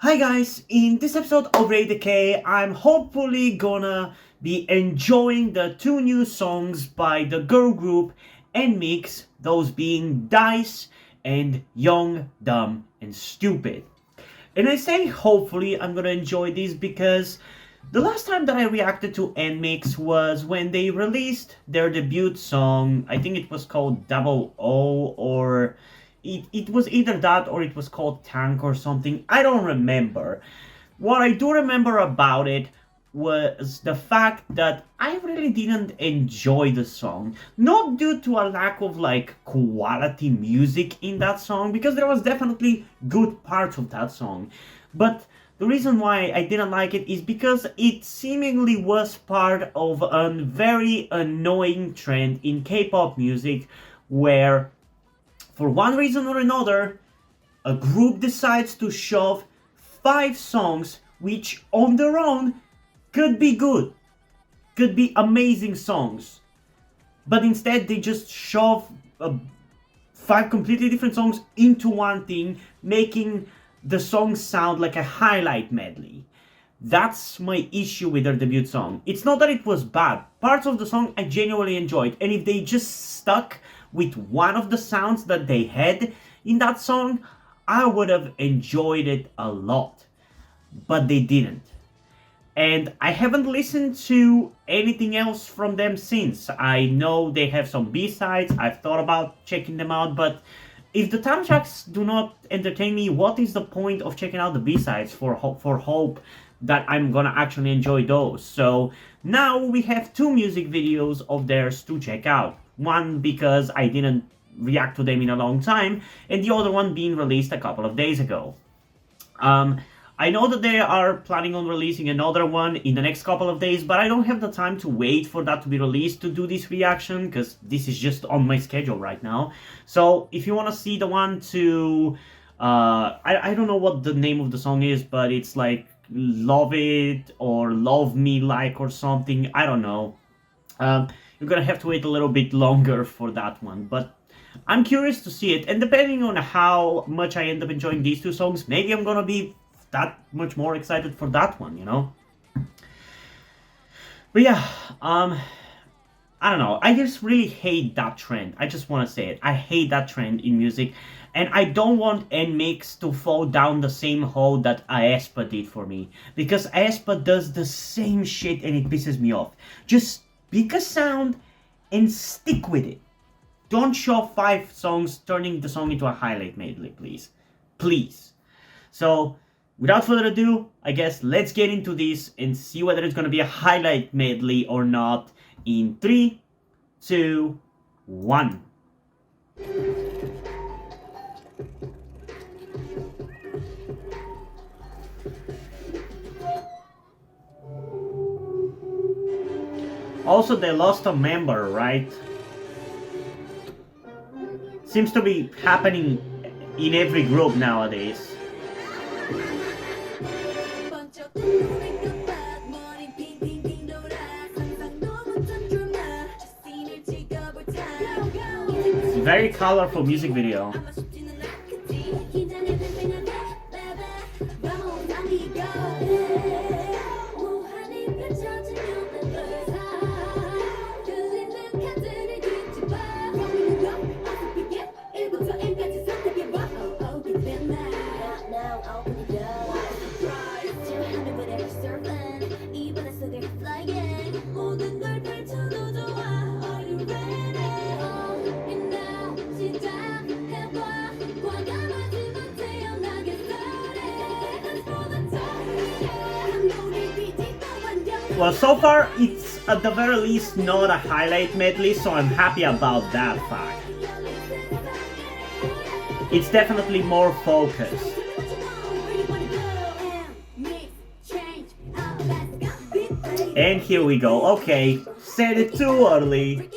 Hi guys, in this episode of Raid K, I'm hopefully gonna be enjoying the two new songs by the girl group NMIXX, those being Dice and Young, Dumb and Stupid. And I say hopefully I'm gonna enjoy these because the last time that I reacted to NMIXX was when they released their debut song. I think it was called Double O, or it was either that or it was called Tank or something. I don't remember. What I do remember about it was the fact that I really didn't enjoy the song. Not due to a lack of quality music in that song, because there was definitely good parts of that song. But the reason why I didn't like it is because it seemingly was part of a very annoying trend in K-pop music where, for one reason or another, a group decides to shove 5 songs which on their own could be good, could be amazing songs, but instead they just shove 5 completely different songs into one thing, making the song sound like a highlight medley. That's my issue with their debut song. It's not that it was bad. Parts of the song I genuinely enjoyed, and if they just stuck with one of the sounds that they had in that song, I would have enjoyed it a lot. But they didn't. And I haven't listened to anything else from them since. I know they have some B-sides, I've thought about checking them out, but if the time tracks do not entertain me, what is the point of checking out the B-sides for hope that I'm gonna actually enjoy those? So now we have 2 music videos of theirs to check out. One because I didn't react to them in a long time, and the other one being released a couple of days ago. I know that they are planning on releasing another one in the next couple of days, but I don't have the time to wait for that to be released to do this reaction, because this is just on my schedule right now. So if you want to see the one to, I don't know what the name of the song is, but it's like Love It or Love Me Like or something, I don't know. You're gonna have to wait a little bit longer for that one, but I'm curious to see it, and depending on how much I end up enjoying these 2 songs, maybe I'm gonna be that much more excited for that one, you know? But yeah, I don't know, I just really hate that trend. I just want to say it. I hate that trend in music, and I don't want NMIXX to fall down the same hole that aespa did for me, because aespa does the same shit and it pisses me off. Just pick a sound and stick with it. Don't shove 5 songs, turning the song into a highlight medley, please. Please. So, without further ado, I guess let's get into this and see whether it's gonna be a highlight medley or not in 3, 2, 1. Also, they lost a member, right? Seems to be happening in every group nowadays. It's a very colorful music video. Well, so far it's at the very least not a highlight medley, so I'm happy about that fact. It's definitely more focused. And here we go. Okay, said it too early.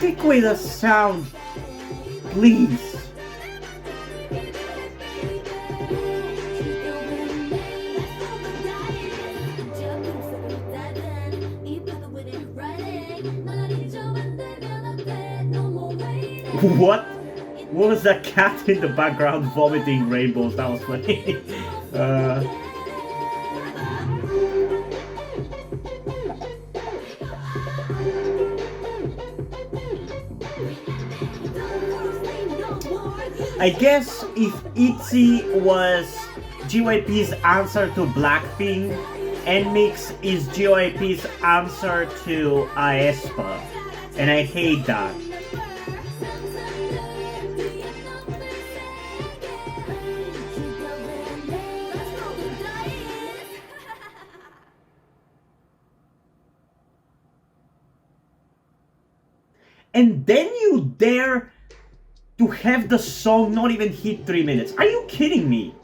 stick with the sound, please. What? What was that cat in the background vomiting rainbows? That was funny. I guess if ITZY was JYP's answer to Blackpink, NMIXX is JYP's answer to aespa, and I hate that. And then you dare to have the song not even hit 3 minutes. Are you kidding me?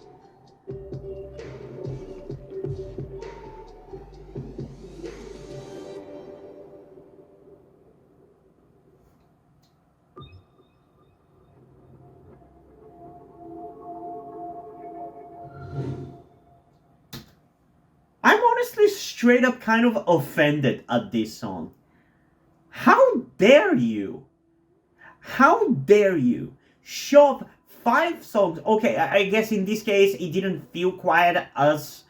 I'm honestly straight up kind of offended at this song. How dare you? How dare you shove 5 songs? Okay, I guess in this case it didn't feel quite as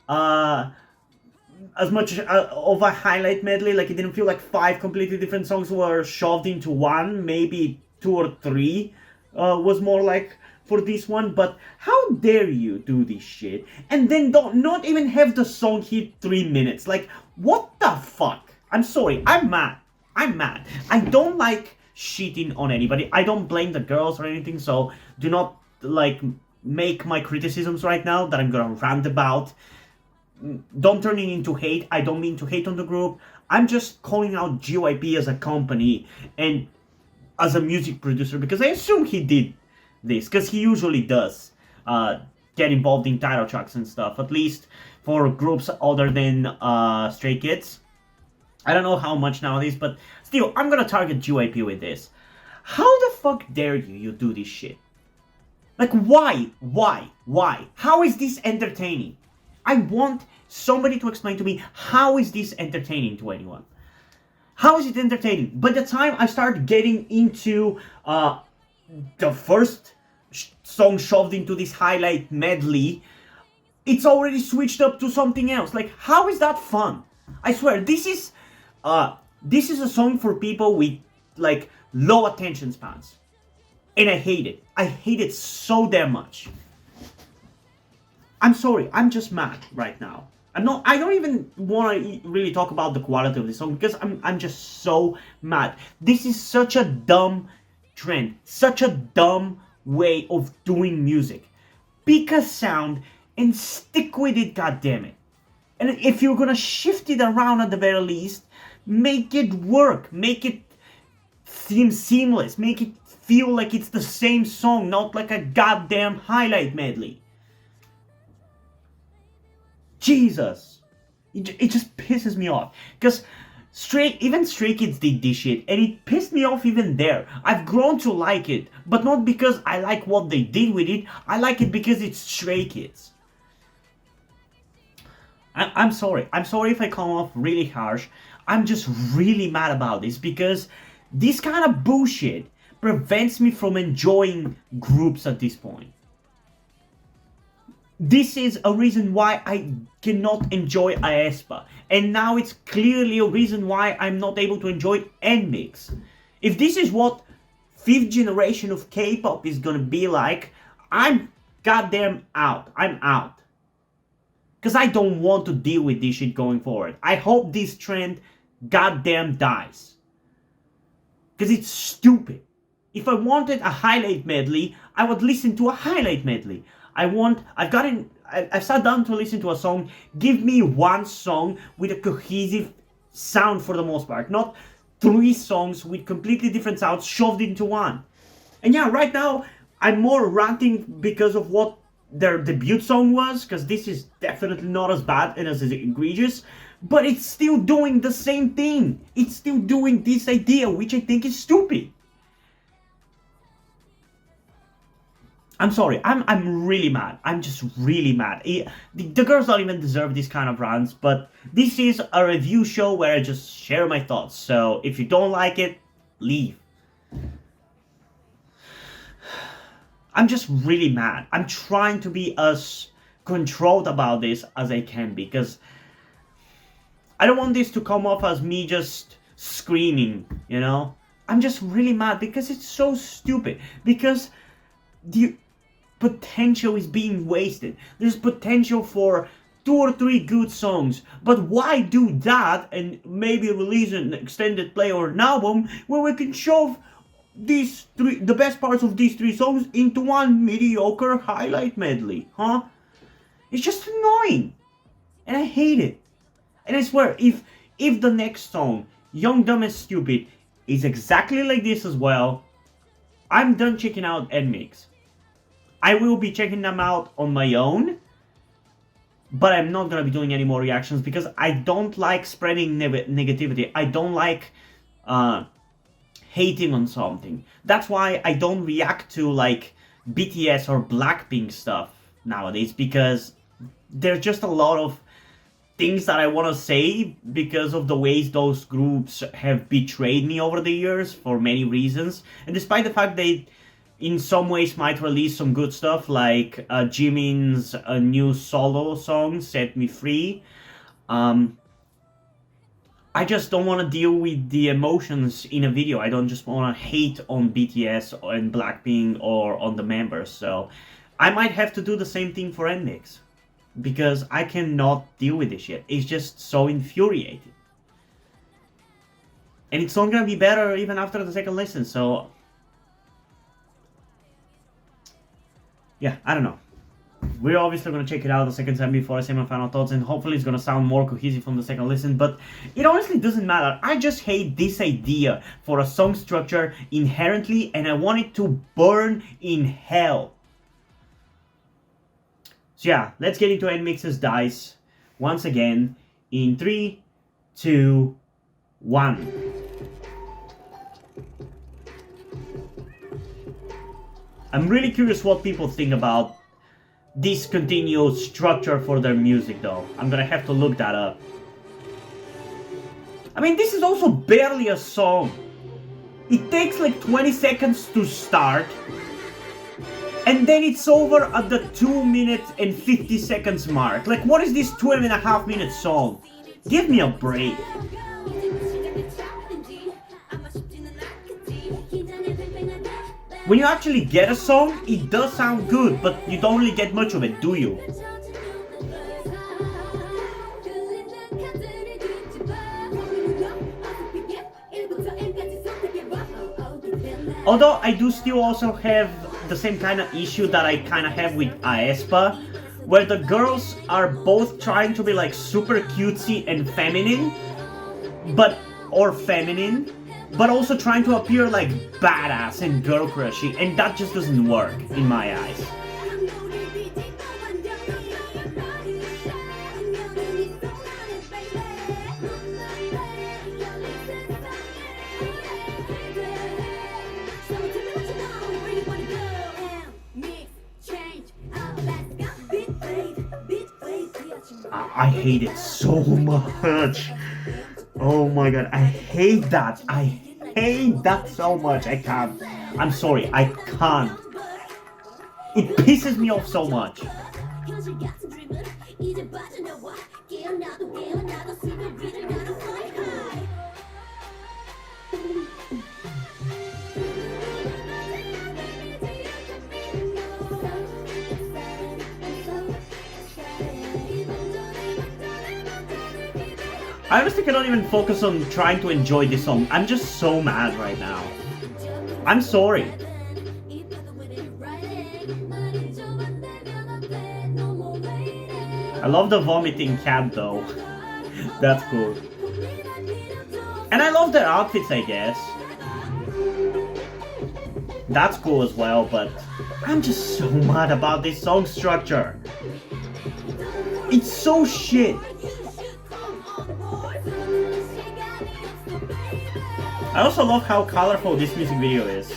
much of a highlight medley. Like, it didn't feel like 5 completely different songs were shoved into one. Maybe 2 or 3 was more like for this one. But how dare you do this shit and then not even have the song hit 3 minutes? Like, what the fuck? I'm sorry, I'm mad. I'm mad. I don't like shitting on anybody. I don't blame the girls or anything, so do not, like, make my criticisms right now that I'm gonna rant about. Don't turn it into hate. I don't mean to hate on the group. I'm just calling out JYP as a company and as a music producer, because I assume he did this, because he usually does get involved in title tracks and stuff, at least for groups other than Stray Kids. I don't know how much nowadays, but still, I'm gonna target JYP with this. How the fuck dare you do this shit? Like, why? Why? How is this entertaining? I want somebody to explain to me, how is this entertaining to anyone? How is it entertaining? By the time I start getting into the first song shoved into this highlight medley, it's already switched up to something else. Like, how is that fun? I swear, this is a song for people with, like, low attention spans. And I hate it. I hate it so damn much. I'm sorry, I'm just mad right now. I don't even want to really talk about the quality of this song, because I'm just so mad. This is such a dumb trend. Such a dumb way of doing music. Pick a sound and stick with it, goddammit. And if you're gonna shift it around at the very least, make it work. Make it seem seamless. Make it feel like it's the same song, not like a goddamn highlight medley. Jesus. It just pisses me off. Because even Stray Kids did this shit, and it pissed me off even there. I've grown to like it, but not because I like what they did with it. I like it because it's Stray Kids. I'm sorry. I'm sorry if I come off really harsh. I'm just really mad about this, because this kind of bullshit prevents me from enjoying groups at this point. This is a reason why I cannot enjoy aespa, and now it's clearly a reason why I'm not able to enjoy NMIXX. If this is what 5th generation of K-pop is gonna be like, I'm goddamn out. I'm out. Because I don't want to deal with this shit going forward. I hope this trend goddamn dies. Because it's stupid. If I wanted a highlight medley, I would listen to a highlight medley. I've sat down to listen to a song. Give me one song with a cohesive sound for the most part. Not 3 songs with completely different sounds shoved into one. And yeah, right now, I'm more ranting because of what their debut song was, because this is definitely not as bad and as egregious. But it's still doing the same thing. It's still doing this idea, which I think is stupid. I'm sorry, I'm really mad. I'm just really mad. The girls don't even deserve this kind of rants, but this is a review show where I just share my thoughts. So if you don't like it, leave. I'm just really mad. I'm trying to be as controlled about this as I can, because I don't want this to come off as me just screaming, you know? I'm just really mad because it's so stupid. Because the potential is being wasted. There's potential for 2 or 3 good songs, but why do that and maybe release an extended play or an album where we can shove the best parts of these 3 songs into one mediocre highlight medley, huh? It's just annoying, and I hate it. And I swear, if the next song, Young, Dumb and Stupid, is exactly like this as well, I'm done checking out NMIXX. I will be checking them out on my own, but I'm not gonna be doing any more reactions because I don't like spreading negativity. I don't like hating on something. That's why I don't react to like BTS or Blackpink stuff nowadays, because there's just a lot of things that I want to say because of the ways those groups have betrayed me over the years for many reasons. And despite the fact they in some ways might release some good stuff, like Jimin's new solo song, Set Me Free, I just don't want to deal with the emotions in a video. I don't just want to hate on BTS and Blackpink or on the members. So I might have to do the same thing for NMIXX, because I cannot deal with this shit. It's just so infuriating. And it's not gonna be better even after the second listen, so yeah, I don't know. We're obviously gonna check it out the second time before I say my final thoughts, and hopefully it's gonna sound more cohesive from the second listen, but it honestly doesn't matter. I just hate this idea for a song structure inherently, and I want it to burn in hell. So yeah, let's get into NMIXX's Dice once again in 3, 2, 1. I'm really curious what people think about this continued structure for their music though. I'm gonna have to look that up. I mean, this is also barely a song. It takes like 20 seconds to start, and then it's over at the 2 minutes and 50 seconds mark. Like, what is this 2.5 minute song? Give me a break. When you actually get a song, it does sound good, but you don't really get much of it, do you? Although I do still also have the same kind of issue that I kind of have with aespa, where the girls are both trying to be like super cutesy and feminine, but also trying to appear like badass and girl crushy, and that just doesn't work in my eyes. I hate it so much. Oh my god, I hate that. I hate that so much. I can't. I'm sorry, I can't. It pisses me off so much. I honestly cannot even focus on trying to enjoy this song. I'm just so mad right now. I'm sorry. I love the vomiting cat though. That's cool. And I love their outfits, I guess. That's cool as well, but I'm just so mad about this song structure. It's so shit. I also love how colorful this music video is.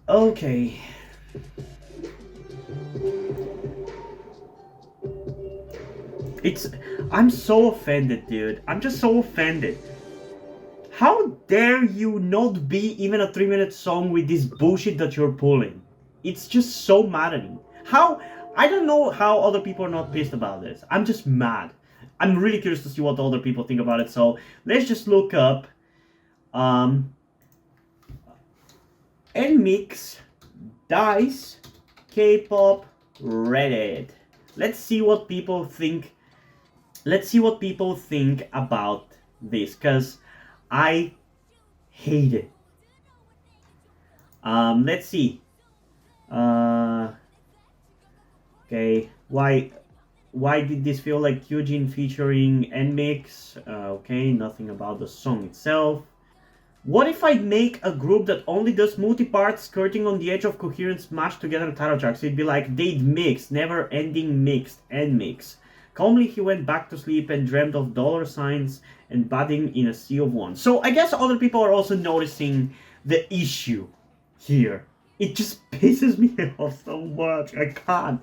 Okay. I'm so offended, dude. I'm just so offended. How dare you not be even a 3-minute song with this bullshit that you're pulling? It's just so maddening. I don't know how other people are not pissed about this. I'm just mad. I'm really curious to see what other people think about it, so let's just look up NMIXX DICE K-pop Reddit. Let's see what people think. Let's see what people think about this, because I hate it. Let's see. Okay, why did this feel like Eugene featuring NMIXX? Okay, nothing about the song itself. What if I make a group that only does multi-parts skirting on the edge of coherence mashed together title tracks? It'd be like they'd mix, never ending mixed and mix. Calmly he went back to sleep and dreamt of dollar signs and batting in a sea of one. So I guess other people are also noticing the issue here. It just pisses me off so much. I can't.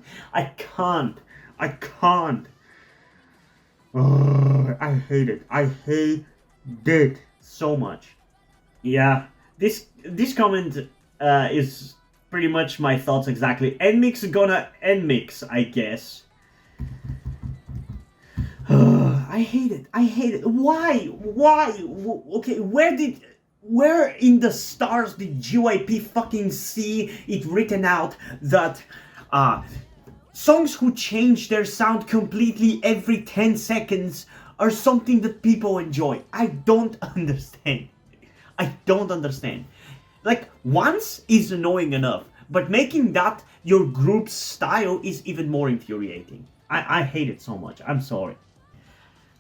Ugh, I hate it. I hate it so much. Yeah, this comment is pretty much my thoughts exactly. NMIXX gonna NMIXX, I guess. I hate it. I hate it. Why? Okay, where in the stars did JYP fucking see it written out that songs who change their sound completely every 10 seconds are something that people enjoy? I don't understand. I don't understand. Like, once is annoying enough, but making that your group's style is even more infuriating. I hate it so much. I'm sorry.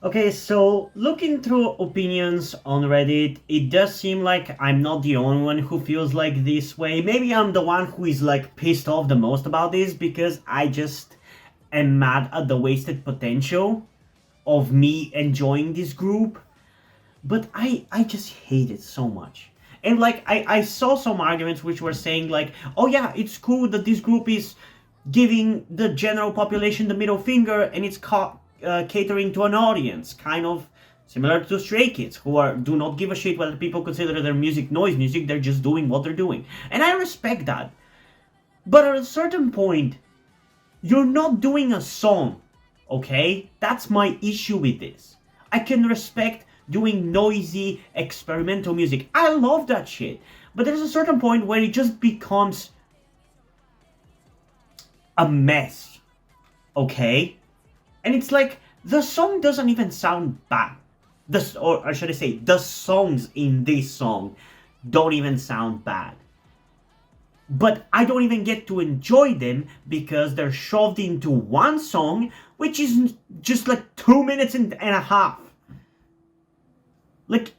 Okay, so looking through opinions on Reddit, it does seem like I'm not the only one who feels like this way. Maybe I'm the one who is like pissed off the most about this, because I just am mad at the wasted potential of me enjoying this group. But I just hate it so much. And like, I saw some arguments which were saying like, oh yeah, it's cool that this group is giving the general population the middle finger and it's catering to an audience, kind of similar to Stray Kids, who do not give a shit whether people consider their music noise music, they're just doing what they're doing. And I respect that. But at a certain point, you're not doing a song, okay? That's my issue with this. I can respect doing noisy, experimental music. I love that shit. But there's a certain point where it just becomes a mess, okay? And it's like, the song doesn't even sound bad. Or should I say, the songs in this song don't even sound bad. But I don't even get to enjoy them because they're shoved into one song, which is just like 2 minutes and a half. Like,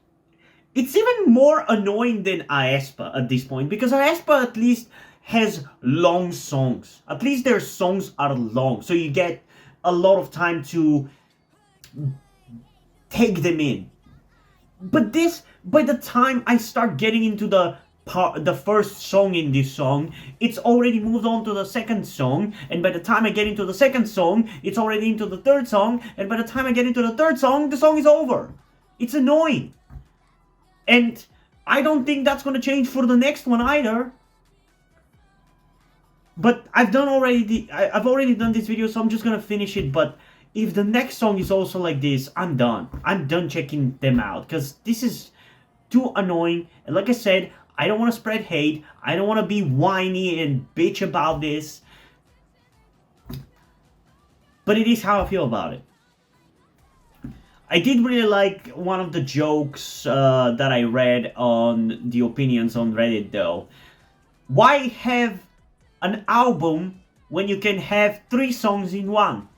it's even more annoying than aespa at this point, because aespa at least has long songs. At least their songs are long, so you get a lot of time to take them in. But this, by the time I start getting into the first song in this song, it's already moved on to the second song, and by the time I get into the second song, it's already into the third song, and by the time I get into the third song, the song is over. It's annoying. And I don't think that's going to change for the next one either. But I've already done this video, so I'm just going to finish it. But if the next song is also like this, I'm done. I'm done checking them out, because this is too annoying. And like I said, I don't want to spread hate. I don't want to be whiny and bitch about this. But it is how I feel about it. I did really like one of the jokes that I read on the opinions on Reddit though. Why have an album when you can have 3 songs in one?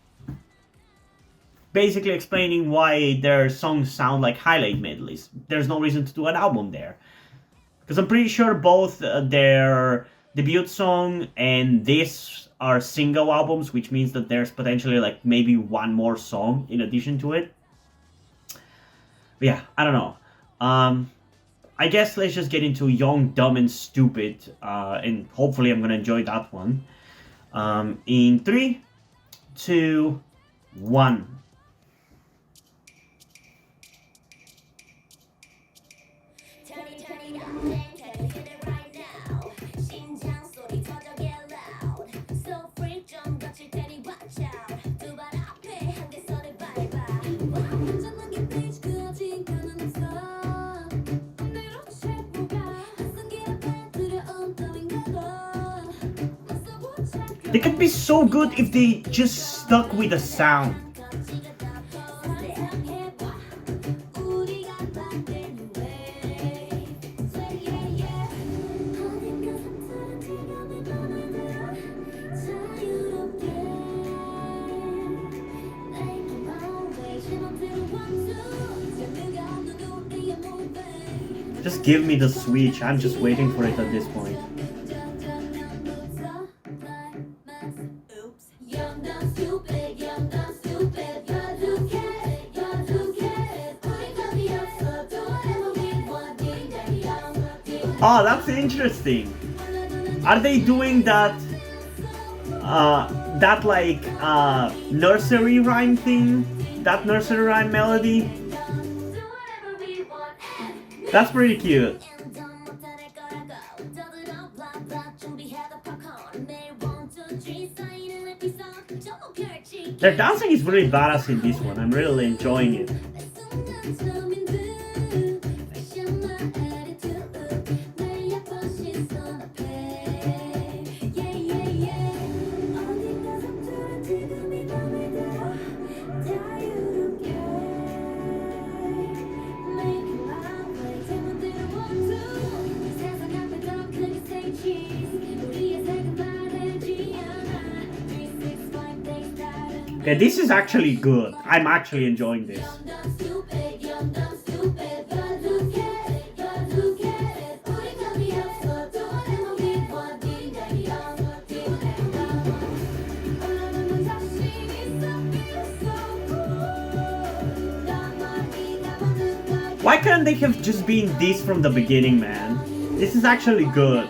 basically explaining why their songs sound like highlight medleys. There's no reason to do an album there. Because I'm pretty sure both their debut song and this are single albums, which means that there's potentially like maybe one more song in addition to it. But yeah, I don't know. I guess let's just get into Young, Dumb, and Stupid, and hopefully I'm gonna enjoy that one. In 3, 2, 1. They could be so good if they just stuck with the sound. Just give me the Switch. I'm just waiting for it at this point. Oh, that's interesting. Are they doing that like nursery rhyme thing? That nursery rhyme melody? That's pretty cute. Their dancing is really badass in this one. I'm really enjoying it. Okay, this is actually good. I'm actually enjoying this. Why can't they have just been this from the beginning, man? This is actually good.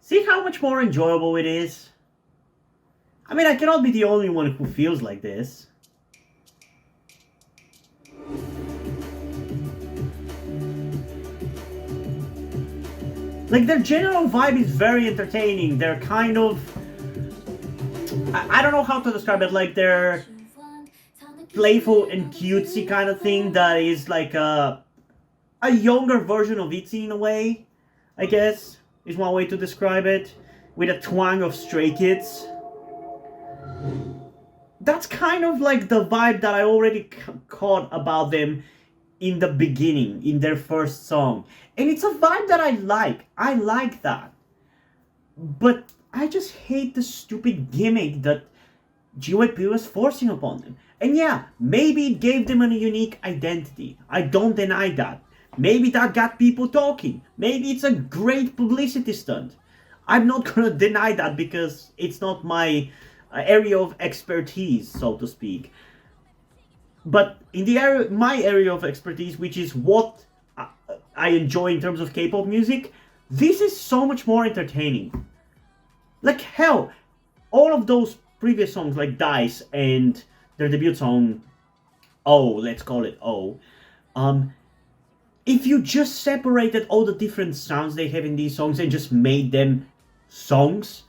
See how much more enjoyable it is? I mean, I cannot be the only one who feels like this. Like, their general vibe is very entertaining. They're kind of... I don't know how to describe it. Like, they're playful and cutesy kind of thing that is like a younger version of ITZY in a way, I guess, is one way to describe it, with a twang of Stray Kids. That's kind of like the vibe that I already caught about them in the beginning, in their first song. And it's a vibe that I like. I like that. But I just hate the stupid gimmick that GYP was forcing upon them. And yeah, maybe it gave them a unique identity. I don't deny that. Maybe that got people talking. Maybe it's a great publicity stunt. I'm not gonna deny that because it's not my area of expertise, so to speak. But in the area, my area of expertise, which is what I enjoy in terms of K-pop music, this is so much more entertaining. Like hell, all of those previous songs like Dice and their debut song, Oh, let's call it Oh, if you just separated all the different sounds they have in these songs and just made them songs,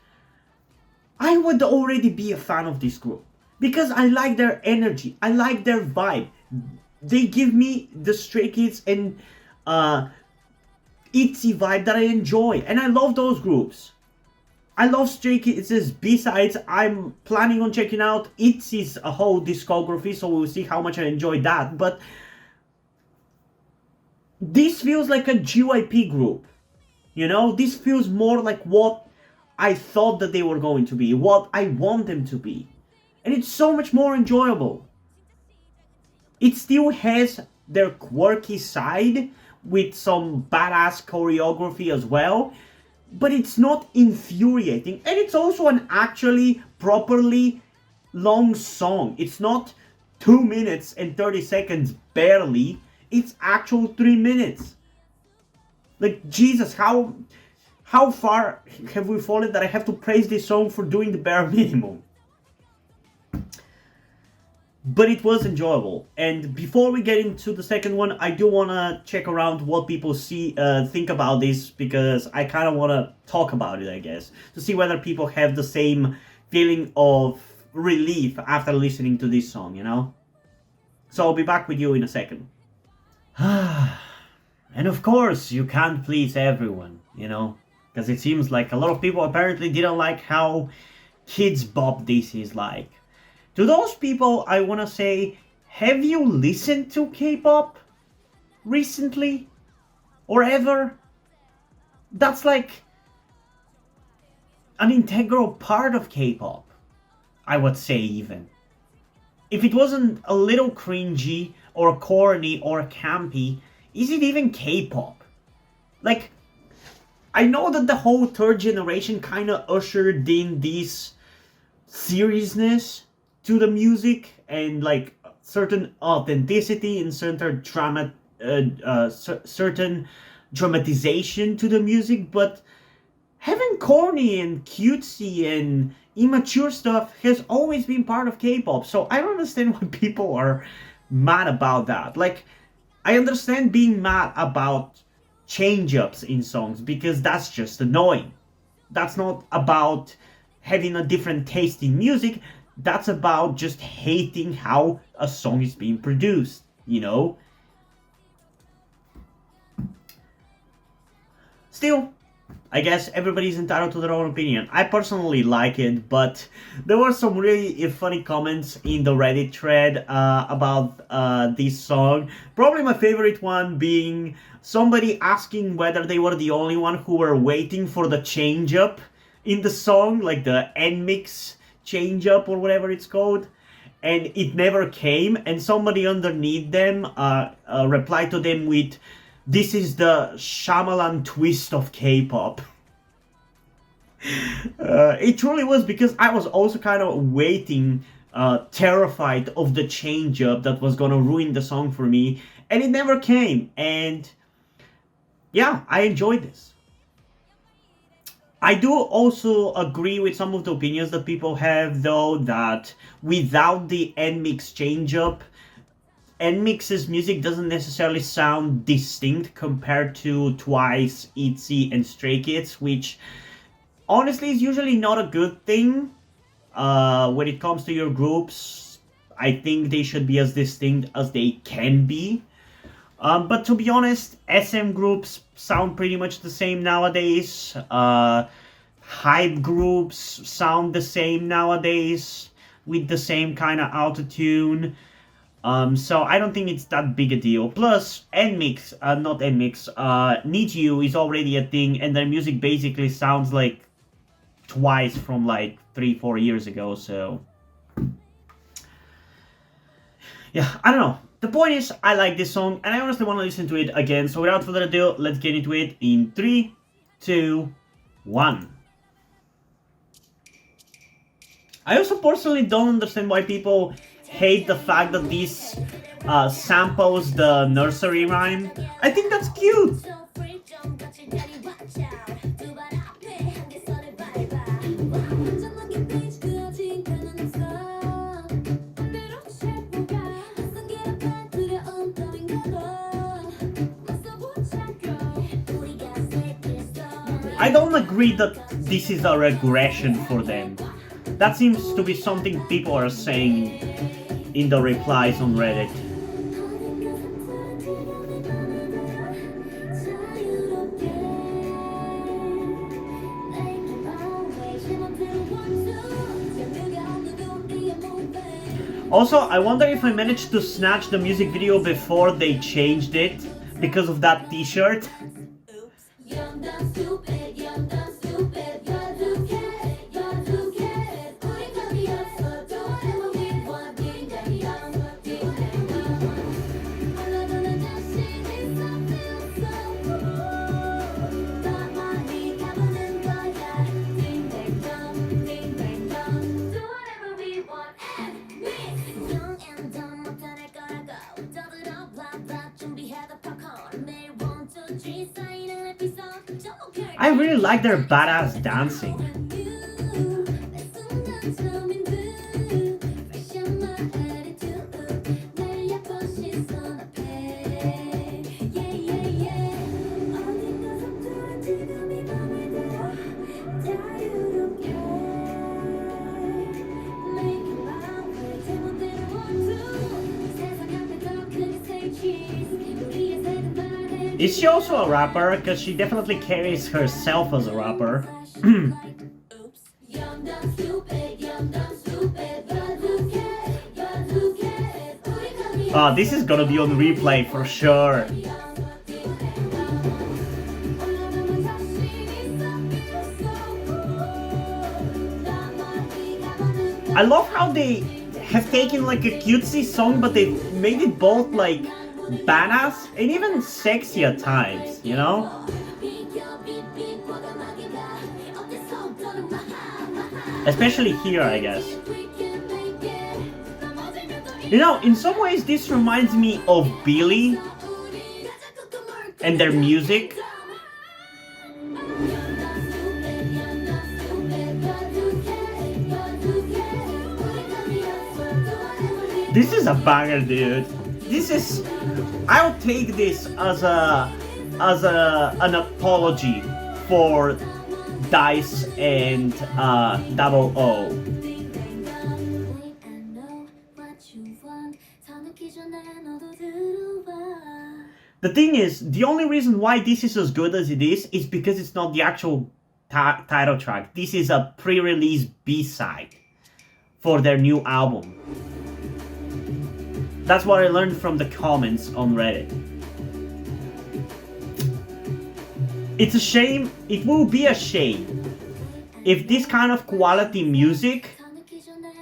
I would already be a fan of this group. Because I like their energy, I like their vibe. They give me the Stray Kids and ITZY vibe that I enjoy. And I love those groups. I love Stray Kids' B-sides. I'm planning on checking out ITZY's whole discography, so we'll see how much I enjoy that. But this feels like a GYP group. You know, this feels more like what I thought that they were going to be, what I want them to be. And it's so much more enjoyable. It still has their quirky side with some badass choreography as well, but it's not infuriating. And it's also an actually properly long song. It's not 2 minutes and 30 seconds barely. It's actual 3 minutes. Like, Jesus, how far have we fallen that I have to praise this song for doing the bare minimum? But it was enjoyable. And before we get into the second one, I do want to check around what people think about this, because I kind of want to talk about it, I guess, to see whether people have the same feeling of relief after listening to this song, you know? So I'll be back with you in a second. And of course, you can't please everyone, you know? Because it seems like a lot of people apparently didn't like how Kids Bop this is like. To those people, I want to say, have you listened to K-pop recently? Or ever? That's like an integral part of K-pop, I would say even. If it wasn't a little cringy or corny or campy, is it even K-pop? Like, I know that the whole third generation kind of ushered in this seriousness to the music and like certain authenticity and certain certain dramatization to the music, but having corny and cutesy and immature stuff has always been part of K-pop. So I don't understand why people are mad about that. Like, I understand being mad about change-ups in songs because that's just annoying. That's not about having a different taste in music. That's about just hating how a song is being produced, you know? Still, I guess everybody's entitled to their own opinion. I personally like it, but there were some really funny comments in the Reddit thread about this song. Probably my favorite one being somebody asking whether they were the only one who were waiting for the change-up in the song, like the NMIXX change up or whatever it's called, and it never came, and somebody underneath them replied to them with, "This is the Shyamalan twist of K-pop." It truly was, because I was also kind of waiting, terrified of the change up that was gonna ruin the song for me, and it never came. And yeah, I enjoyed this. I do also agree with some of the opinions that people have, though, that without the NMIXX change-up, NMIXX's music doesn't necessarily sound distinct compared to Twice, ITZY, and Stray Kids, which honestly is usually not a good thing. When it comes to your groups, I think they should be as distinct as they can be. But to be honest, SM groups sound pretty much the same nowadays. Hype groups sound the same nowadays with the same kind of autotune. So I don't think it's that big a deal. Plus, not NMIXX, Need You is already a thing, and their music basically sounds like Twice from like 3-4 years ago, so yeah, I don't know. The point is, I like this song, and I honestly want to listen to it again. So without further ado, let's get into it in 3, 2, 1. I also personally don't understand why people hate the fact that this samples the nursery rhyme. I think that's cute. I don't agree that this is a regression for them. That seems to be something people are saying in the replies on Reddit. Also, I wonder if I managed to snatch the music video before they changed it because of that t-shirt. I really like their badass dancing. Is she also a rapper? Because she definitely carries herself as a rapper. This is gonna be on replay for sure. I love how they have taken like a cutesy song, but they made it both like badass and even sexy at times, you know? Especially here, I guess. You know, in some ways this reminds me of Billy and their music. This is a banger, dude. This is... I'll take this as an apology for Dice and Double O. The thing is, the only reason why this is as good as it is because it's not the actual title track. This is a pre-release B-side for their new album. That's what I learned from the comments on Reddit. It's a shame, it will be a shame if this kind of quality music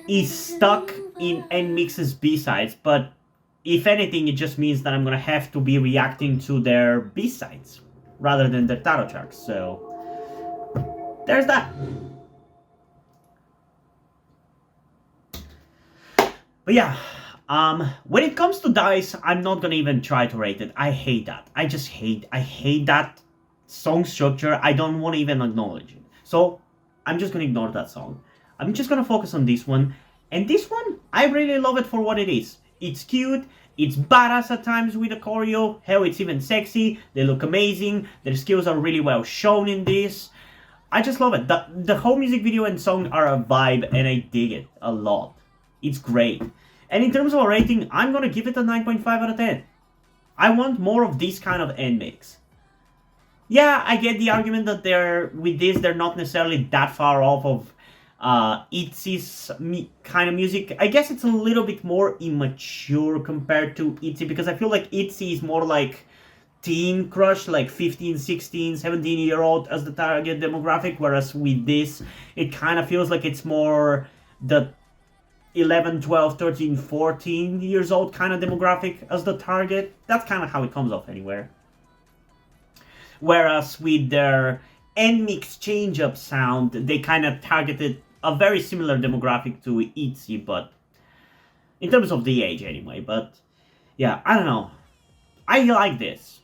is stuck in NMIXX's B-sides, but if anything, it just means that I'm gonna have to be reacting to their B-sides rather than their title tracks, so there's that. But yeah, when it comes to Dice, I'm not gonna even try to rate it. I hate that. I hate that song structure. I don't want to even acknowledge it. So I'm just gonna ignore that song. I'm just gonna focus on this one. And this one, I really love it for what it is. It's cute, it's badass at times with the choreo, hell, it's even sexy, they look amazing, their skills are really well shown in this. I just love it. The whole music video and song are a vibe, and I dig it a lot. It's great. And in terms of a rating, I'm gonna give it a 9.5 out of 10. I want more of this kind of NMIXX. Yeah, I get the argument that they're not necessarily that far off of ITZY's kind of music. I guess it's a little bit more immature compared to ITZY, because I feel like ITZY is more like teen crush, like 15, 16, 17-year-old as the target demographic, whereas with this, it kind of feels like it's more the 11, 12, 13, 14 years old kind of demographic as the target. That's kind of how it comes off anywhere. Whereas with their NMIXX change-up sound, they kind of targeted a very similar demographic to ITZY, but in terms of the age anyway. But yeah, I don't know. I like this.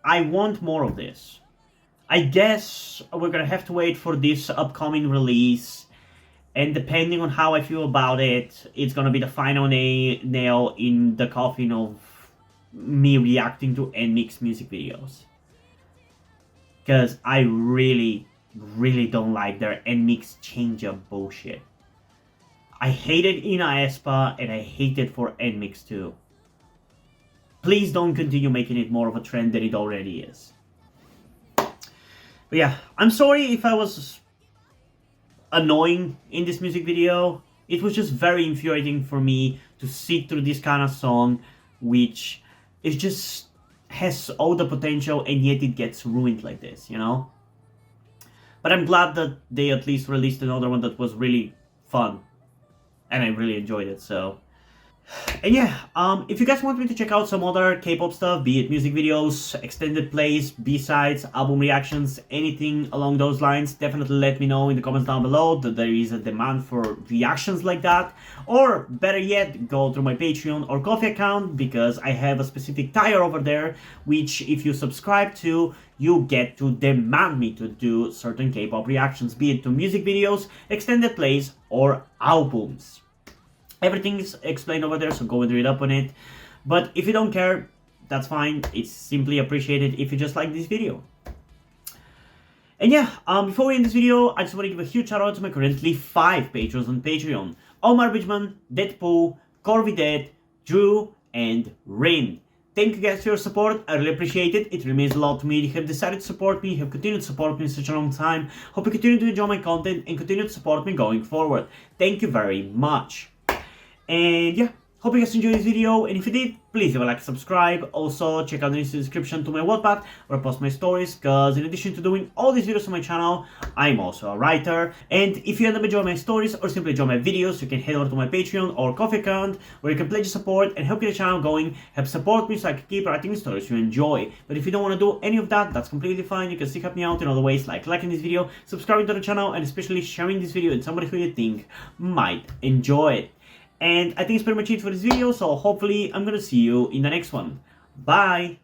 I want more of this. I guess we're gonna have to wait for this upcoming release, and depending on how I feel about it, it's gonna be the final nail in the coffin of me reacting to NMIXX music videos. Because I really, really don't like their NMIXX change-up bullshit. I hated Ina Espa and I hate it for NMIXX too. Please don't continue making it more of a trend than it already is. But yeah, I'm sorry if I was annoying in this music video. It was just very infuriating for me to sit through this kind of song, which is just has all the potential and yet it gets ruined like this, you know? But I'm glad that they at least released another one that was really fun. And I really enjoyed it, so... And yeah, if you guys want me to check out some other K-pop stuff, be it music videos, extended plays, B-sides, album reactions, anything along those lines, definitely let me know in the comments down below that there is a demand for reactions like that. Or, better yet, go through my Patreon or Ko-fi account, because I have a specific tier over there, which if you subscribe to, you get to demand me to do certain K-pop reactions, be it to music videos, extended plays, or albums. Everything is explained over there, so go and read up on it. But if you don't care, that's fine. It's simply appreciated if you just like this video. And yeah, before we end this video, I just want to give a huge shout out to my currently 5 patrons on Patreon. Omar Bridgman, Deadpool, Corvidet, Drew, and Rin. Thank you guys for your support, I really appreciate it. It remains a lot to me. You have decided to support me, have continued to support me in such a long time. Hope you continue to enjoy my content and continue to support me going forward. Thank you very much. And yeah, hope you guys enjoyed this video, and if you did, please leave a like and subscribe. Also, check out the description to my Wattpad, where I post my stories, because in addition to doing all these videos on my channel, I'm also a writer. And if you end up enjoying my stories, or simply enjoy my videos, you can head over to my Patreon or Ko-fi account, where you can pledge your support and help get the channel going, help support me so I can keep writing the stories you enjoy. But if you don't want to do any of that, that's completely fine. You can still help me out in other ways, like liking this video, subscribing to the channel, and especially sharing this video with somebody who you think might enjoy it. And I think it's pretty much it for this video, so hopefully I'm gonna see you in the next one. Bye!